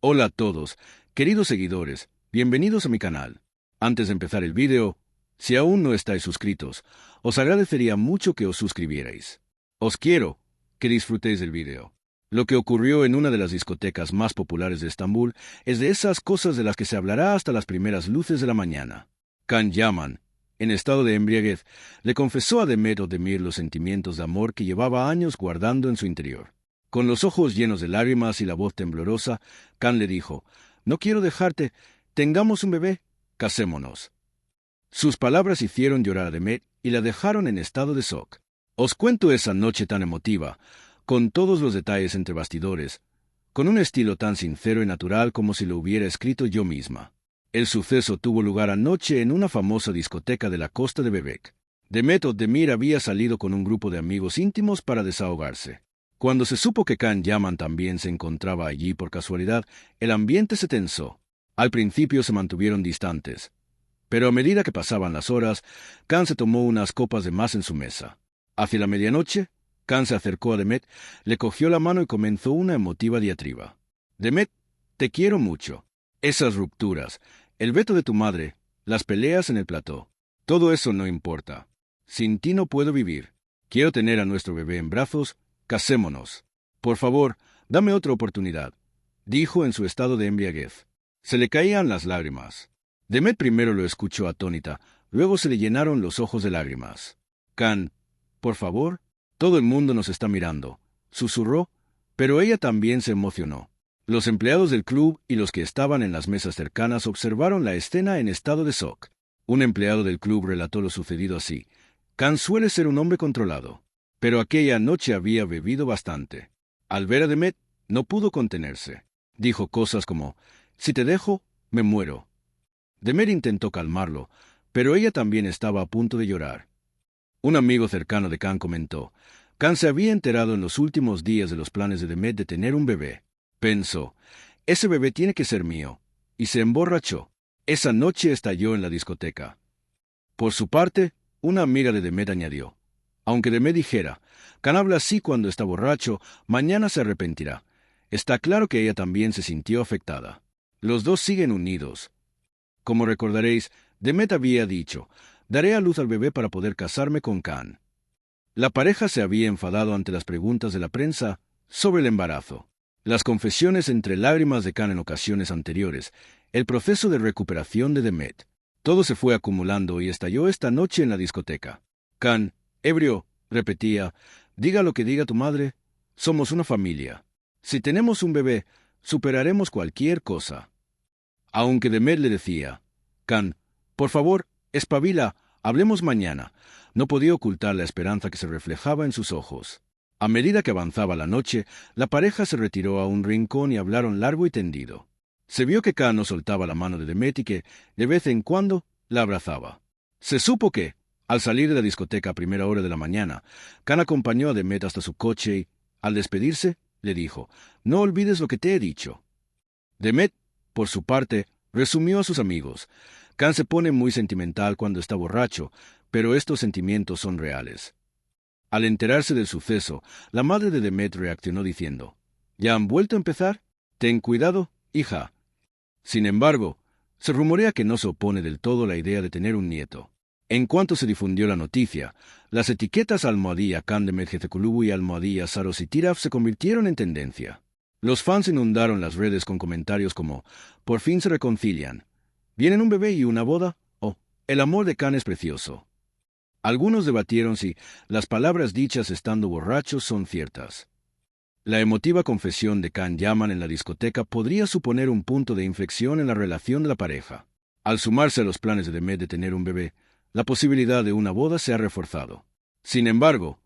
Hola a todos, queridos seguidores, bienvenidos a mi canal. Antes de empezar el vídeo, si aún no estáis suscritos, os agradecería mucho que os suscribierais. Os quiero que disfrutéis del vídeo. Lo que ocurrió en una de las discotecas más populares de Estambul es de esas cosas de las que se hablará hasta las primeras luces de la mañana. Can Yaman, en estado de embriaguez, le confesó a Demet Özdemir los sentimientos de amor que llevaba años guardando en su interior. Con los ojos llenos de lágrimas y la voz temblorosa, Can le dijo: «No quiero dejarte. Tengamos un bebé. Casémonos». Sus palabras hicieron llorar a Demet y la dejaron en estado de shock. Os cuento esa noche tan emotiva, con todos los detalles entre bastidores, con un estilo tan sincero y natural como si lo hubiera escrito yo misma. El suceso tuvo lugar anoche en una famosa discoteca de la costa de Bebek. Demet Özdemir había salido con un grupo de amigos íntimos para desahogarse. Cuando se supo que Can Yaman también se encontraba allí por casualidad, el ambiente se tensó. Al principio se mantuvieron distantes, pero a medida que pasaban las horas, Can se tomó unas copas de más en su mesa. Hacia la medianoche, Can se acercó a Demet, le cogió la mano y comenzó una emotiva diatriba. «Demet, te quiero mucho. Esas rupturas, el veto de tu madre, las peleas en el plató, todo eso no importa. Sin ti no puedo vivir. Quiero tener a nuestro bebé en brazos. Casémonos. Por favor, dame otra oportunidad», dijo en su estado de embriaguez. Se le caían las lágrimas. Demet primero lo escuchó atónita, luego se le llenaron los ojos de lágrimas. «Can, por favor, todo el mundo nos está mirando», susurró, pero ella también se emocionó. Los empleados del club y los que estaban en las mesas cercanas observaron la escena en estado de shock. Un empleado del club relató lo sucedido así: «Can suele ser un hombre controlado, pero aquella noche había bebido bastante. Al ver a Demet, no pudo contenerse. Dijo cosas como: «Si te dejo, me muero». Demet intentó calmarlo, pero ella también estaba a punto de llorar. Un amigo cercano de Can comentó: «Can se había enterado en los últimos días de los planes de Demet de tener un bebé. Pensó: ese bebé tiene que ser mío», y se emborrachó. Esa noche estalló en la discoteca. Por su parte, una amiga de Demet añadió: «Aunque Demet dijera: Can habla así cuando está borracho, mañana se arrepentirá. Está claro que ella también se sintió afectada. Los dos siguen unidos». Como recordaréis, Demet había dicho: «Daré a luz al bebé para poder casarme con Can». La pareja se había enfadado ante las preguntas de la prensa sobre el embarazo, las confesiones entre lágrimas de Can en ocasiones anteriores, el proceso de recuperación de Demet. Todo se fue acumulando y estalló esta noche en la discoteca. Can, ebrio, repetía: «Diga lo que diga tu madre, somos una familia. Si tenemos un bebé, superaremos cualquier cosa». Aunque Demet le decía: «Can, por favor, espabila, hablemos mañana», no podía ocultar la esperanza que se reflejaba en sus ojos. A medida que avanzaba la noche, la pareja se retiró a un rincón y hablaron largo y tendido. Se vio que Can no soltaba la mano de Demet y que, de vez en cuando, la abrazaba. Se supo que, al salir de la discoteca a primera hora de la mañana, Can acompañó a Demet hasta su coche y, al despedirse, le dijo: «No olvides lo que te he dicho». Demet, por su parte, resumió a sus amigos: «Can se pone muy sentimental cuando está borracho, pero estos sentimientos son reales». Al enterarse del suceso, la madre de Demet reaccionó diciendo: «¿Ya han vuelto a empezar? Ten cuidado, hija». Sin embargo, se rumorea que no se opone del todo la idea de tener un nieto. En cuanto se difundió la noticia, las etiquetas almohadilla Can Demet Gecekulubu y almohadilla Sarositiraf se convirtieron en tendencia. Los fans inundaron las redes con comentarios como: «Por fin se reconcilian», «Vienen un bebé y una boda», o «El amor de Can es precioso». Algunos debatieron si las palabras dichas estando borrachos son ciertas. La emotiva confesión de Can Yaman en la discoteca podría suponer un punto de inflexión en la relación de la pareja. Al sumarse a los planes de Demet de tener un bebé, la posibilidad de una boda se ha reforzado. Sin embargo,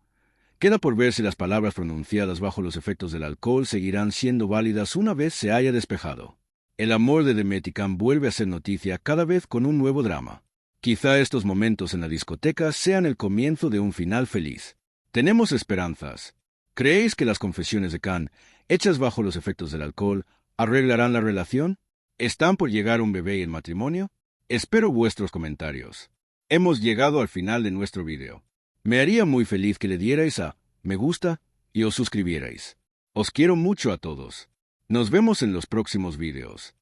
queda por ver si las palabras pronunciadas bajo los efectos del alcohol seguirán siendo válidas una vez se haya despejado. El amor de Demet y Can vuelve a ser noticia cada vez con un nuevo drama. Quizá estos momentos en la discoteca sean el comienzo de un final feliz. Tenemos esperanzas. ¿Creéis que las confesiones de Can, hechas bajo los efectos del alcohol, arreglarán la relación? ¿Están por llegar un bebé y el matrimonio? Espero vuestros comentarios. Hemos llegado al final de nuestro video. Me haría muy feliz que le dierais a me gusta y os suscribierais. Os quiero mucho a todos. Nos vemos en los próximos videos.